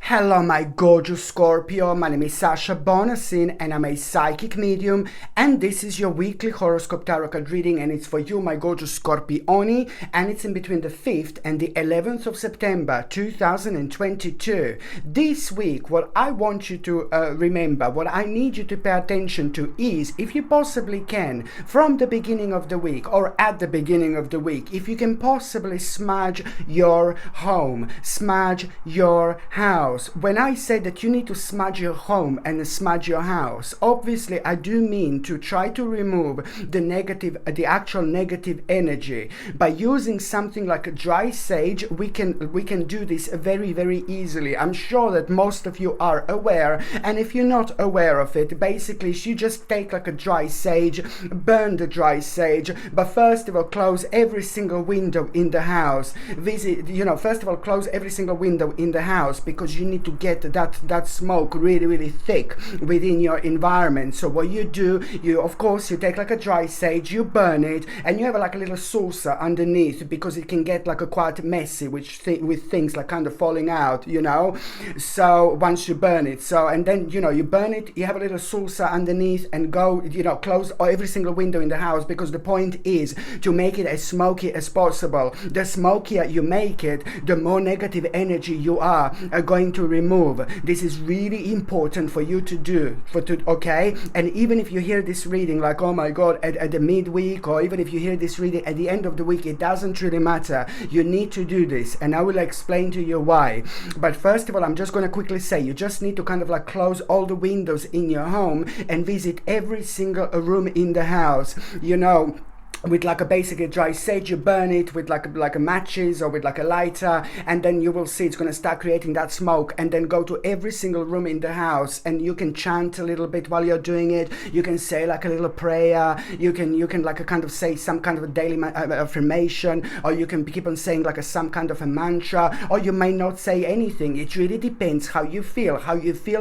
Hello, my gorgeous Scorpio. My name is Sasha Bonasin, and I'm a psychic medium. And this is your weekly horoscope tarot card reading, and it's for you, my gorgeous Scorpioni. And it's in between the 5th and the 11th of September 2022. This week, what I want you to remember, what I need you to pay attention to is, if you possibly can, from the beginning of the week or at the beginning of the week, if you can possibly smudge your home, smudge your house. When I say that you need to smudge your home and smudge your house, obviously I do mean to try to remove the actual negative energy. By using something like a dry sage, we can do this very, very easily. I'm sure that most of you are aware, and if you're not aware of it, basically you just take like a dry sage, burn the dry sage, but first of all close every single window in the house. First of all close every single window in the house, because you need to get that smoke really, really thick within your environment. So what you do, you take like a dry sage, you burn it, and you have like a little saucer underneath, because it can get like a quite messy with things like kind of falling out, so once you burn it, and then you burn it, you have a little saucer underneath, and go close every single window in the house, because the point is to make it as smoky as possible. The smokier you make it, the more negative energy you are going to remove. This is really important for you to do, okay? And even if you hear this reading like, oh my god, at the midweek, or even if you hear this reading at the end of the week, it doesn't really matter. You need to do this, and I will explain to you why. But first of all, I'm just going to quickly say, you just need to kind of like close all the windows in your home and visit every single room in the house, with like a basically dry sage. You burn it with like a matches or with like a lighter, and then you will see it's going to start creating that smoke. And then go to every single room in the house, and you can chant a little bit while you're doing it. You can say like a little prayer, you can like a kind of say some kind of a daily affirmation, or you can keep on saying like some kind of a mantra, or you may not say anything. It really depends how you feel.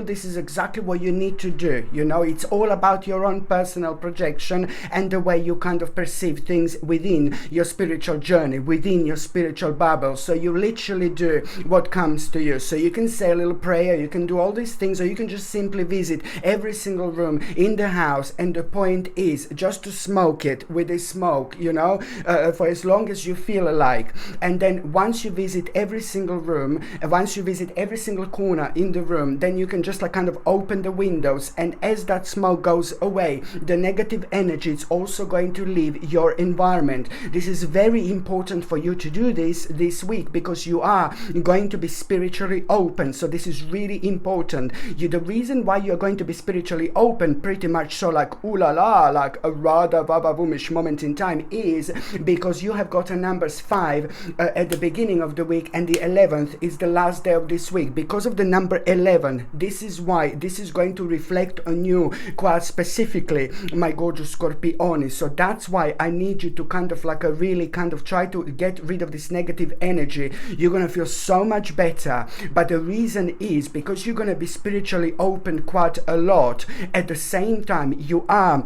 This is exactly what you need to do. It's all about your own personal projection and the way you kind of perceive things within your spiritual journey, within your spiritual bubble. So you literally do what comes to you. So you can say a little prayer, you can do all these things, or you can just simply visit every single room in the house, and the point is just to smoke it with a smoke, for as long as you feel like. And then once you visit every single room, once you visit every single corner in the room, then you can just like kind of open the windows, and as that smoke goes away, the negative energy is also going to leave your environment. This is very important for you to do this week, because you are going to be spiritually open. So this is really important. The reason why you're going to be spiritually open, pretty much so like ooh la la, like a rather vavavoom-ish moment in time, is because you have got a numbers 5 at the beginning of the week, and the 11th is the last day of this week. Because of the number 11, this is why this is going to reflect on you quite specifically, my gorgeous Scorpioni. So that's why I need you to kind of like really kind of try to get rid of this negative energy. You're going to feel so much better. But the reason is because you're going to be spiritually open quite a lot. At the same time, you are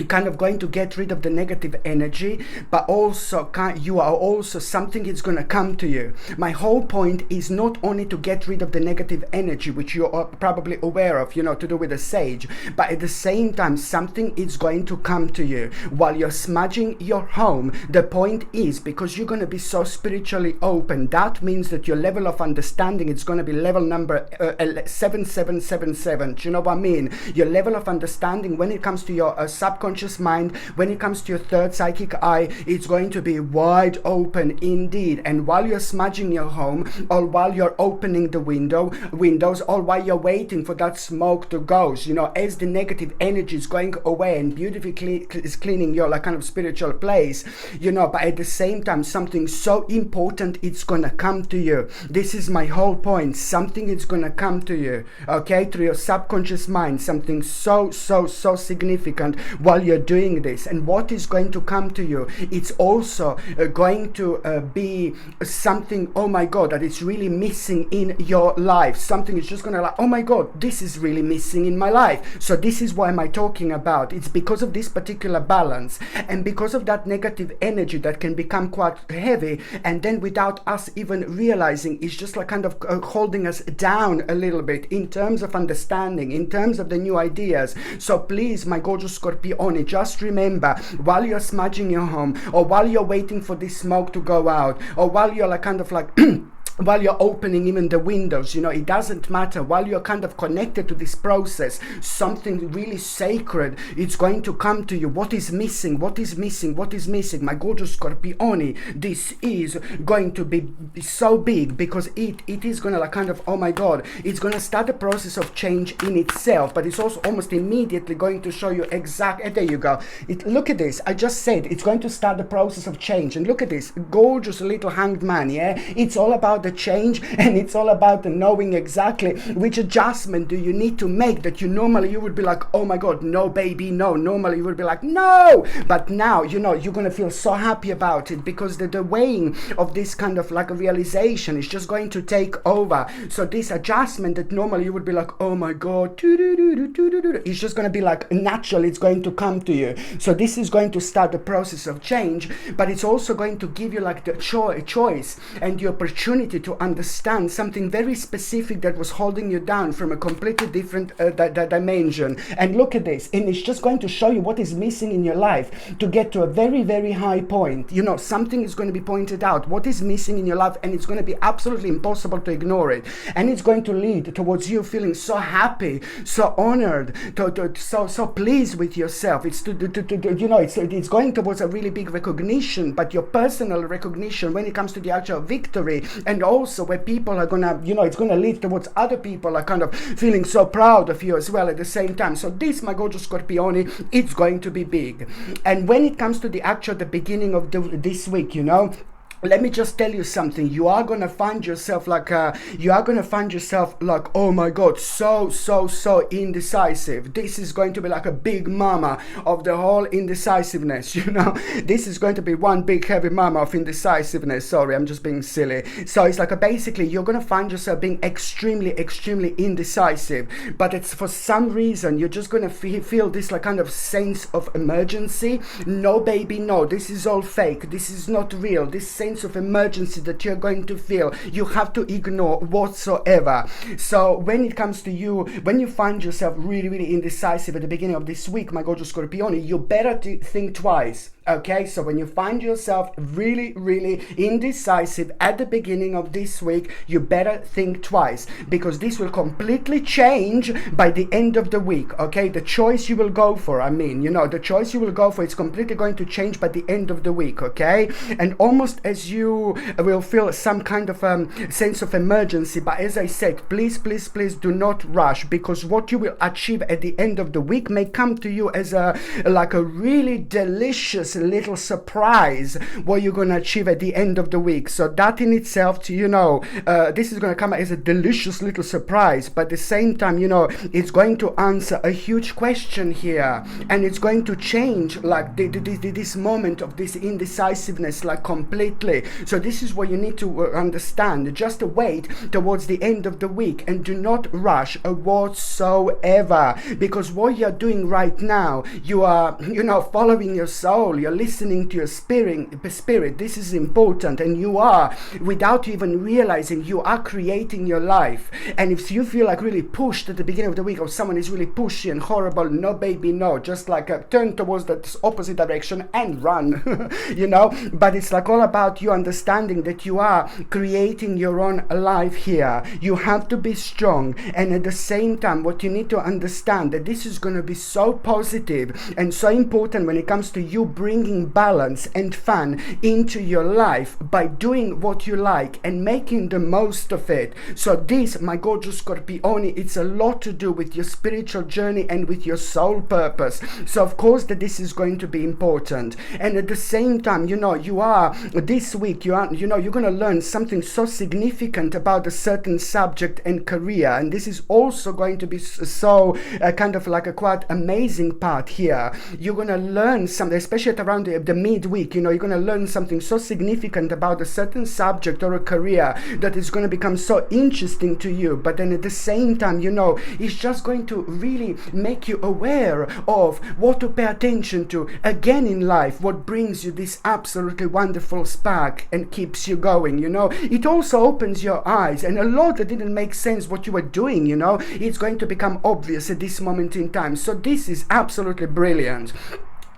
kind of going to get rid of the negative energy, but also you are also something is going to come to you. My whole point is not only to get rid of the negative energy, which you are probably aware of, to do with the sage, but at the same time something is going to come to you while you're smudging your home. The point is, because you're going to be so spiritually open, that means that your level of understanding is going to be level number 7777. Do you know what I mean? Your level of understanding when it comes to your subconscious mind, when it comes to your third psychic eye, it's going to be wide open indeed. And while you're smudging your home, or while you're opening the windows, or while you're waiting for that smoke to go, as the negative energy is going away and beautifully is cleaning your like kind of spiritual place, but at the same time something so important, it's gonna come to you. This is my whole point. Something is gonna come to you, okay, through your subconscious mind, something so significant while while you're doing this. And what is going to come to you, it's also going to be something, oh my God, that is really missing in your life. Something is just gonna like, oh my God, this is really missing in my life. So this is what am I talking about. It's because of this particular balance, and because of that negative energy that can become quite heavy, and then without us even realizing, it's just like kind of holding us down a little bit in terms of understanding, in terms of the new ideas. So please, my gorgeous Scorpione, just remember, while you're smudging your home, or while you're waiting for this smoke to go out, or while you're like kind of like while you're opening even the windows, you know, it doesn't matter. While you're kind of connected to this process, something really sacred, it's going to come to you. What is missing? What is missing? What is missing? My gorgeous Scorpione, this is going to be so big, because it is going to like kind of, oh my God, it's going to start a process of change in itself, but it's also almost immediately going to show you exactly, there you go. Look at this. I just said it's going to start the process of change. And look at this gorgeous little hanged man, yeah? It's all about the change, and it's all about the knowing exactly which adjustment do you need to make that you normally you would be like, oh my God, no baby, no. Normally you would be like, no, but now, you know, you're gonna feel so happy about it, because the weighing of this kind of like a realization is just going to take over. So this adjustment that normally you would be like, oh my God, it's just gonna be like natural, it's going to come to you. So this is going to start the process of change, but it's also going to give you like the choice and the opportunity to understand something very specific that was holding you down from a completely different dimension. And look at this, and it's just going to show you what is missing in your life to get to a very, very high point. You know, something is going to be pointed out, what is missing in your life, and it's going to be absolutely impossible to ignore it. And it's going to lead towards you feeling so happy, so honored, so pleased with yourself. It's you know, it's going towards a really big recognition, but your personal recognition when it comes to the actual victory, and also where people are gonna, you know, it's gonna lead towards other people are kind of feeling so proud of you as well at the same time. So this, my gorgeous Scorpione, it's going to be big. And when it comes to the beginning of this week, you know, let me just tell you something. You are gonna find yourself like oh my God, so indecisive. This is going to be like a big mama of the whole indecisiveness, you know. This is going to be one big heavy mama of indecisiveness. Sorry, I'm just being silly. So it's like basically you're gonna find yourself being extremely indecisive, but it's for some reason you're just gonna feel this like kind of sense of emergency. No baby, no, this is all fake, this is not real. This sense of emergency that you're going to feel, you have to ignore whatsoever. So when it comes to you, when you find yourself really indecisive at the beginning of this week, my gorgeous Scorpione, you better think twice. Okay, so when you find yourself really indecisive at the beginning of this week, you better think twice, because this will completely change by the end of the week. Okay, the choice you will go for, I mean, you know, the choice you will go for, it's completely going to change by the end of the week. Okay, and almost as you will feel some kind of sense of emergency, but as I said, please do not rush, because what you will achieve at the end of the week may come to you as a really delicious little surprise what you're going to achieve at the end of the week. So that in itself, you know, this is going to come as a delicious little surprise, but at the same time, you know, it's going to answer a huge question here, and it's going to change like this moment of this indecisiveness like completely. So this is what you need to understand. Just wait towards the end of the week and do not rush whatsoever, because what you're doing right now, you are, you know, following your soul, you're listening to your spirit. This is important, and you are, without even realizing, you are creating your life. And if you feel like really pushed at the beginning of the week, or someone is really pushy and horrible, no baby, no, just like turn towards that opposite direction and run. You know, but it's like all about you understanding that you are creating your own life here. You have to be strong, and at the same time, what you need to understand that this is going to be so positive and so important when it comes to you bringing bringing balance and fun into your life by doing what you like and making the most of it. So this, my gorgeous Scorpioni, it's a lot to do with your spiritual journey and with your soul purpose. So of course that this is going to be important. And at the same time, you are this week, you're going to learn something so significant about a certain subject and career. And this is also going to be so kind of like a quite amazing part here. You're going to learn something, especially at around the midweek, you're going to learn something so significant about a certain subject or a career that is going to become so interesting to you. But then at the same time, it's just going to really make you aware of what to pay attention to again in life, what brings you this absolutely wonderful spark and keeps you going. It also opens your eyes, and a lot that didn't make sense what you were doing, it's going to become obvious at this moment in time. So this is absolutely brilliant.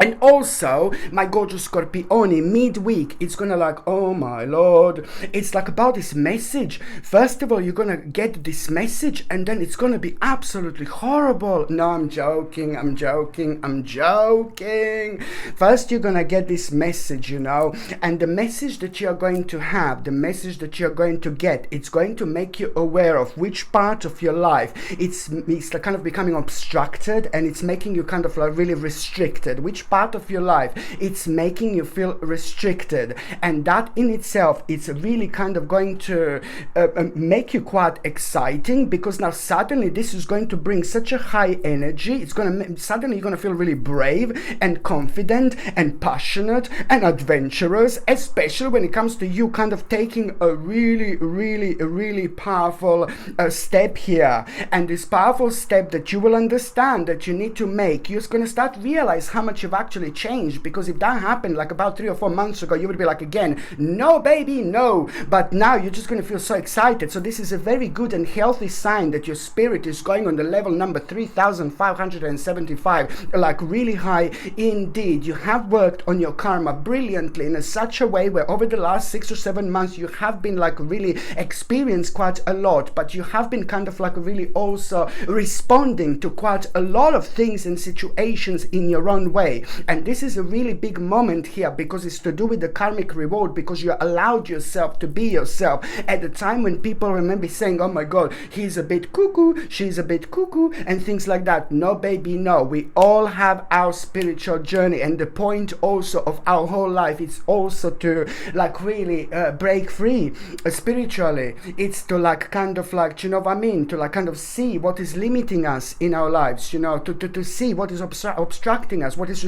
And also, my gorgeous Scorpioni, midweek, it's gonna like, oh my lord, it's like about this message. First of all, you're gonna get this message, and then it's gonna be absolutely horrible. No, I'm joking. First, you're gonna get this message, and the message that you're going to have, the message that you're going to get, it's going to make you aware of which part of your life it's like kind of becoming obstructed, and it's making you kind of like really restricted. Which part of your life it's making you feel restricted, and that in itself, it's really kind of going to make you quite exciting, because now suddenly this is going to bring such a high energy. It's going to suddenly you're going to feel really brave and confident and passionate and adventurous, especially when it comes to you kind of taking a really powerful step here. And this powerful step that you will understand that you need to make, you're going to start realize how much you've actually changed. Because if that happened like about 3 or 4 months ago, you would be like, again, no baby, no. But now you're just going to feel so excited. So this is a very good and healthy sign that your spirit is going on the level number 3575, like really high indeed. You have worked on your karma brilliantly in such a way where over the last 6 or 7 months you have been like really experienced quite a lot, but you have been kind of like really also responding to quite a lot of things and situations in your own way. And this is a really big moment here, because it's to do with the karmic reward, because you allowed yourself to be yourself at the time when people remember saying, oh my god, he's a bit cuckoo, she's a bit cuckoo, and things like that. No baby, no. We all have our spiritual journey, and the point also of our whole life is also to like really break free spiritually. It's to like kind of like, to like kind of see what is limiting us in our lives, to see what is obstructing us, what is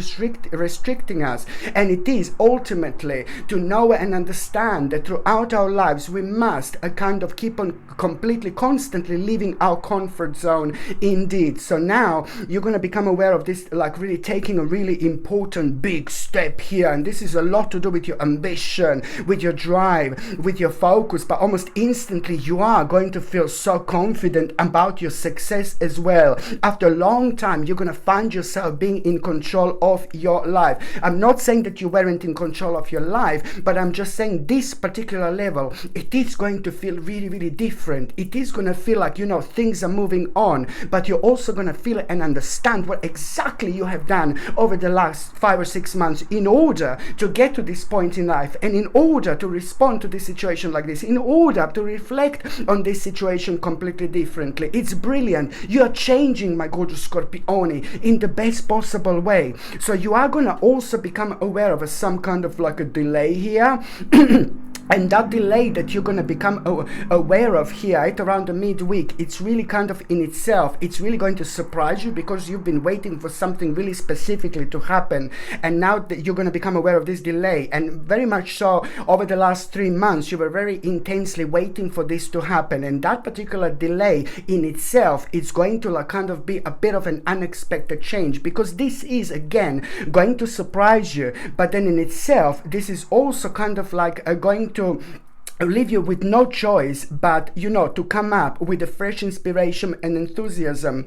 restricting us. And it is ultimately to know and understand that throughout our lives we must kind of keep on constantly leaving our comfort zone indeed. So now you're going to become aware of this, like really taking a really important big step here. And this is a lot to do with your ambition, with your drive, with your focus, but almost instantly you are going to feel so confident about your success as well. After a long time, you're going to find yourself being in control of your life. I'm not saying that you weren't in control of your life, but I'm just saying this particular level, it is going to feel really different. It is going to feel like, things are moving on, but you're also going to feel and understand what exactly you have done over the last 5 or 6 months in order to get to this point in life, and in order to respond to this situation like this, in order to reflect on this situation completely differently. It's brilliant. You are changing, my gorgeous Scorpioni, in the best possible way. So you are going to also become aware of some kind of like a delay here. And that delay that you're going to become aware of here at around the midweek, it's really kind of in itself, it's really going to surprise you, because you've been waiting for something really specifically to happen. And now that you're going to become aware of this delay, and very much so over the last 3 months, you were very intensely waiting for this to happen. And that particular delay in itself, it's going to like kind of be a bit of an unexpected change, because this is again going to surprise you. But then in itself, this is also kind of like going to leave you with no choice but to come up with a fresh inspiration and enthusiasm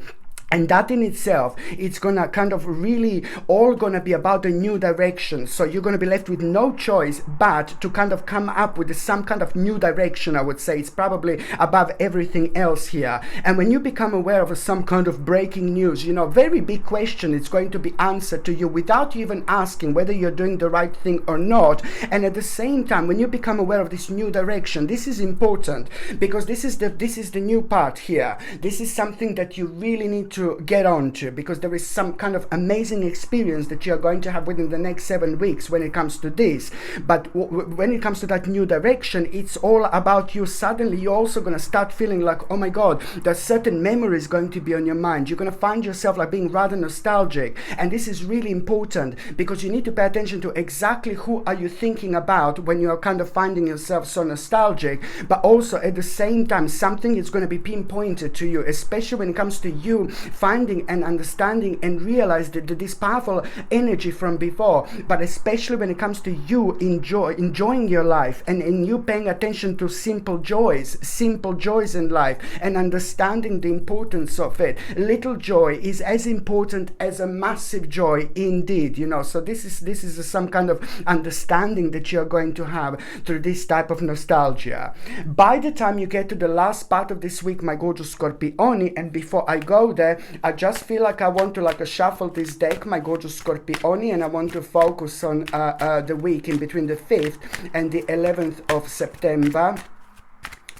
And that in itself, it's gonna kind of really all gonna be about a new direction. So you're gonna be left with no choice but to kind of come up with some kind of new direction, I would say. It's probably above everything else here. And when you become aware of some kind of breaking news, very big question, it's going to be answered to you without you even asking whether you're doing the right thing or not. And at the same time, when you become aware of this new direction, this is important, because this is the new part here. This is something that you really need to get onto, because there is some kind of amazing experience that you're going to have within the next 7 weeks when it comes to this. But when it comes to that new direction, it's all about you. Suddenly you're also going to start feeling like, oh my god, there's certain memories going to be on your mind. You're going to find yourself like being rather nostalgic, and this is really important, because you need to pay attention to exactly who are you thinking about when you're kind of finding yourself so nostalgic. But also at the same time, something is going to be pinpointed to you, especially when it comes to you finding and understanding and realize that this powerful energy from before, but especially when it comes to you enjoying your life, and in you paying attention to simple joys in life, and understanding the importance of it. Little joy is as important as a massive joy indeed, so this is some kind of understanding that you're going to have through this type of nostalgia. By the time you get to the last part of this week, my gorgeous Scorpioni, and before I go there, I just feel like I want to shuffle this deck, my gorgeous Scorpioni, and I want to focus on the week in between the 5th and the 11th of September.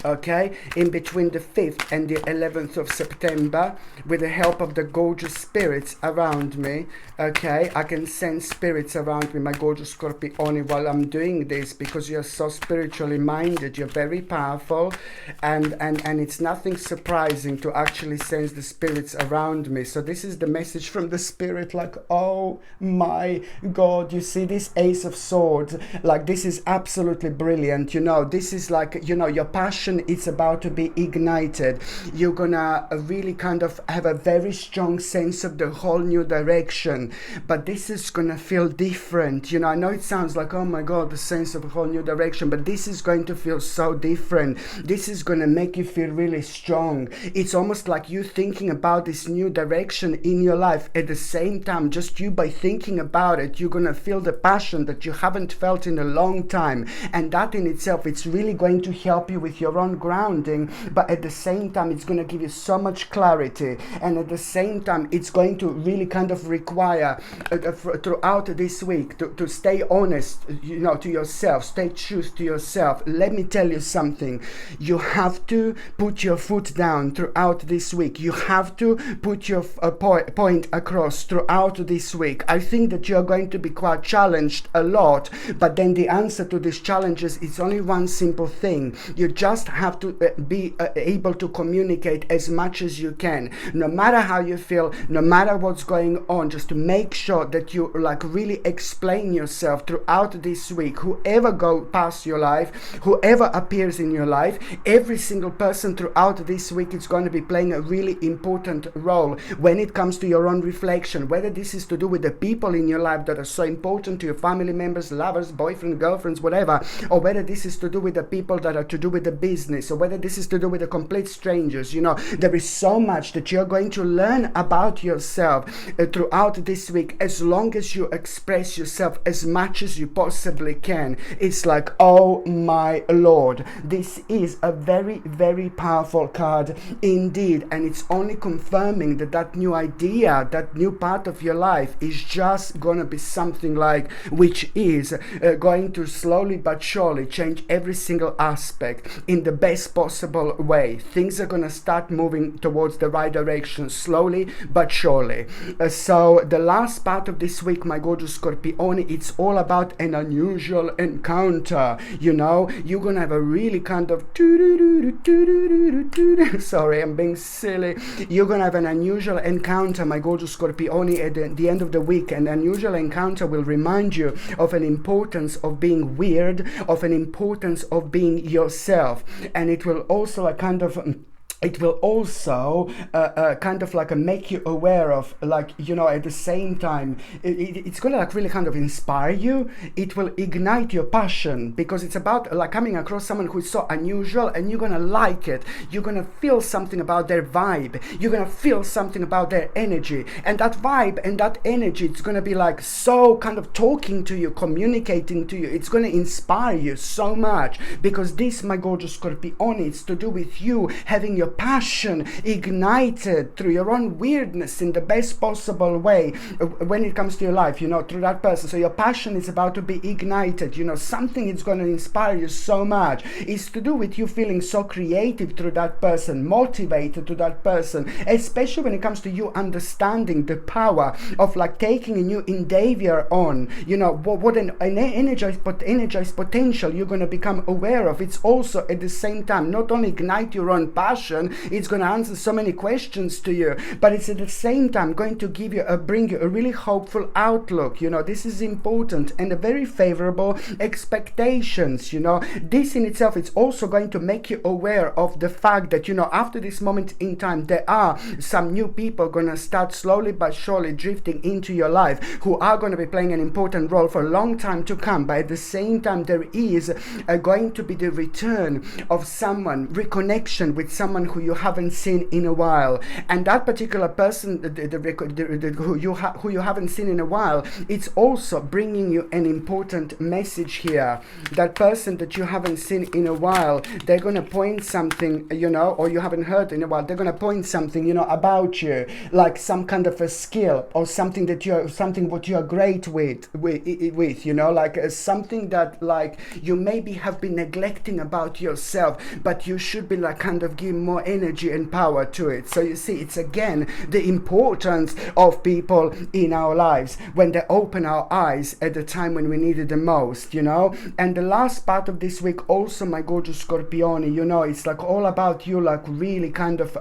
Okay, in between the 5th and the 11th of September, with the help of the gorgeous spirits around me. Okay, I can sense spirits around me, my gorgeous Scorpioni, while I'm doing this, because you're so spiritually minded, you're very powerful, and it's nothing surprising to actually sense the spirits around me. So this is the message from the spirit, like, oh my god, you see this Ace of Swords, like, this is absolutely brilliant. This is like, your passion, it's about to be ignited. You're gonna really kind of have a very strong sense of the whole new direction, but this is gonna feel different. I know it sounds like, oh my god, the sense of a whole new direction, but this is going to feel so different. This is gonna make you feel really strong. It's almost like you thinking about this new direction in your life. At the same time, just you by thinking about it, you're gonna feel the passion that you haven't felt in a long time, and that in itself, it's really going to help you with your own grounding. But at the same time, it's going to give you so much clarity, and at the same time, it's going to really kind of require throughout this week to stay honest, to yourself, stay true to yourself. Let me tell you something, you have to put your foot down throughout this week. You have to put your point across throughout this week. I think that you're going to be quite challenged a lot, but then the answer to these challenges is only one simple thing. You just have to be able to communicate as much as you can, no matter how you feel, no matter what's going on. Just to make sure that you really explain yourself throughout this week. Whoever go past your life, whoever appears in your life, every single person throughout this week is going to be playing a really important role when it comes to your own reflection, whether this is to do with the people in your life that are so important to your, family members, lovers, boyfriend, girlfriends, whatever, or whether this is to do with the people that are to do with the business, or whether this is to do with the complete strangers. There is so much that you're going to learn about yourself throughout this week, as long as you express yourself as much as you possibly can. It's like, oh my lord, this is a very, very powerful card indeed, and it's only confirming that new idea, that new part of your life is just gonna be something like, which is going to slowly but surely change every single aspect in the best possible way. Things are gonna start moving towards the right direction, slowly but surely. So the last part of this week, my gorgeous Scorpioni, it's all about an unusual encounter. You're gonna have a really kind of sorry, I'm being silly. You're gonna have an unusual encounter, my gorgeous Scorpioni, at the end of the week. An unusual encounter will remind you of an importance of being weird, of an importance of being yourself, and it will also a kind of it will also kind of like make you aware of, like, you know, at the same time it's gonna like really kind of inspire you. It will ignite your passion, because it's about like coming across someone who is so unusual, and you're gonna like it. You're gonna feel something about their vibe, you're gonna feel something about their energy, and that vibe and that energy, it's gonna be like so kind of talking to you, communicating to you. It's gonna inspire you so much, because this, my gorgeous Scorpione, it's to do with you having your passion ignited through your own weirdness in the best possible way when it comes to your life, you know, through that person. So your passion is about to be ignited, you know, something is going to inspire you so much. It's to do with you feeling so creative through that person, motivated to that person, especially when it comes to you understanding the power of like taking a new endeavor on, you know, what an energized potential you're going to become aware of. It's also at the same time not only ignite your own passion, it's going to answer so many questions to you, but it's at the same time going to give you bring you a really hopeful outlook. You know, this is important, and a very favorable expectations. You know, this in itself, it's also going to make you aware of the fact that, you know, after this moment in time, there are some new people going to start slowly but surely drifting into your life, who are going to be playing an important role for a long time to come. But at the same time, there is going to be the return of someone, reconnection with someone who you haven't seen in a while, and that particular person, who you haven't seen in a while, it's also bringing you an important message here. That person that you haven't seen in a while, they're gonna point something, you know, or you haven't heard in a while, they're gonna point something, you know, about you, like some kind of a skill or something that what you are great with, you know, like something that like you maybe have been neglecting about yourself, but you should be like kind of giving more energy and power to it. So you see, it's again the importance of people in our lives when they open our eyes at the time when we need it the most, you know. And the last part of this week also, my gorgeous Scorpione, you know, it's like all about you like really kind of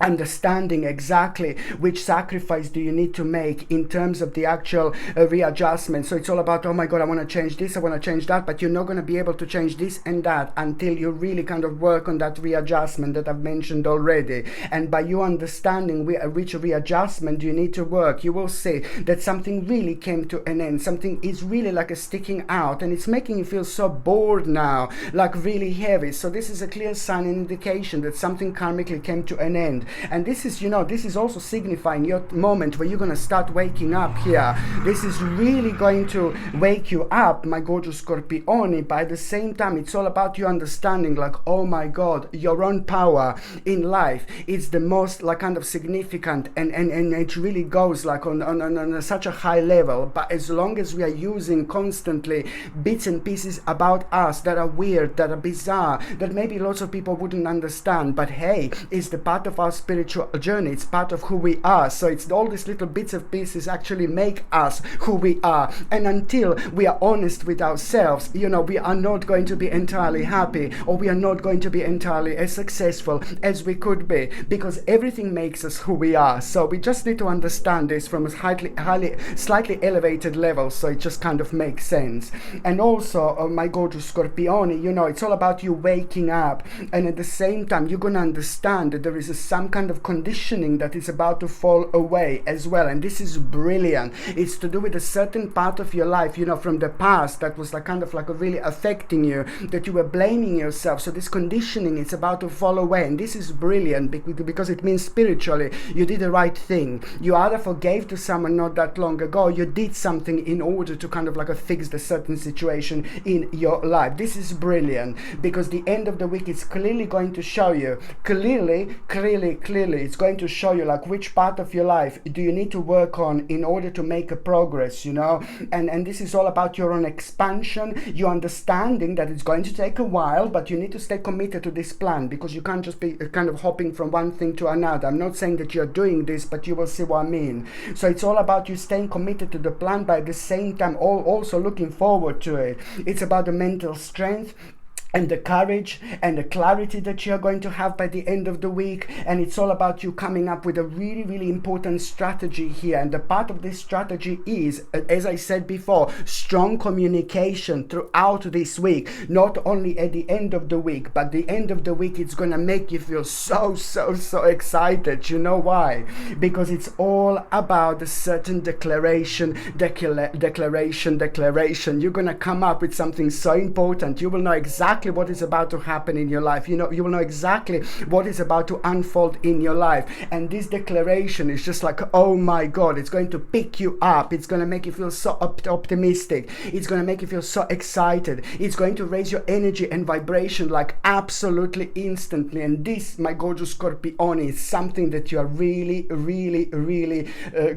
understanding exactly which sacrifice do you need to make in terms of the actual readjustment. So it's all about, oh my god, I want to change this, I want to change that, but you're not going to be able to change this and that until you really kind of work on that readjustment that I've mentioned already. And by you understanding which readjustment you need to work, you will see that something really came to an end, something is really like a sticking out, and it's making you feel so bored now, like really heavy. So this is a clear sign and indication that something karmically came to an end. And this is, you know, this is also signifying your moment where you're going to start waking up here. This is really going to wake you up, my gorgeous Scorpione. But at the same time, it's all about you understanding like, oh my god, your own power in life is the most like kind of significant, and it really goes like on such a high level. But as long as we are using constantly bits and pieces about us that are weird, that are bizarre, that maybe lots of people wouldn't understand, but hey, it's the part of our spiritual journey, it's part of who we are. So it's all these little bits of pieces actually make us who we are, and until we are honest with ourselves, you know, we are not going to be entirely happy, or we are not going to be entirely as successful as we could be, because everything makes us who we are. So we just need to understand this from a slightly elevated level, so it just kind of makes sense. And also, my gorgeous Scorpione, you know, it's all about you waking up, and at the same time you're gonna understand that there is some kind of conditioning that is about to fall away as well. And this is brilliant. It's to do with a certain part of your life, you know, from the past that was like kind of like really affecting you, that you were blaming yourself. So this conditioning is about to fall away, and this is brilliant because it means spiritually you did the right thing. You either forgave to someone not that long ago, you did something in order to kind of like fix the certain situation in your life. This is brilliant because the end of the week is clearly going to show you clearly it's going to show you like which part of your life do you need to work on in order to make a progress, you know. And this is all about your own expansion, you understanding that it's going to take a while, but you need to stay committed to this plan, because you can't just be kind of hopping from one thing to another. I'm not saying that you're doing this, but you will see what I mean. So it's all about you staying committed to the plan, but at the same time also looking forward to it. It's about the mental strength and the courage and the clarity that you're going to have by the end of the week. And it's all about you coming up with a really, really important strategy here. And the part of this strategy is, as I said before, strong communication throughout this week. Not only at the end of the week, but the end of the week, it's going to make you feel so excited. You know why? Because it's all about a certain declaration. You're going to come up with something so important. You will know exactly what is about to happen in your life. You will know exactly what is about to unfold in your life. And this declaration is just like, oh my God, it's going to pick you up. It's going to make you feel so optimistic. It's going to make you feel so excited. It's going to raise your energy and vibration like absolutely instantly. And this, my gorgeous Scorpione, is something that you are really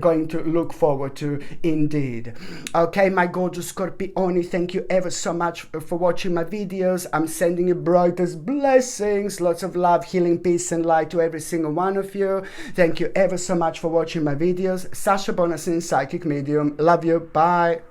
going to look forward to indeed. Okay, my gorgeous Scorpione, thank you ever so much for watching my videos. I'm sending you brightest blessings, lots of love, healing, peace and light to every single one of you. Thank you ever so much for watching my videos. Sasha Bonasin, Psychic Medium. Love you. Bye.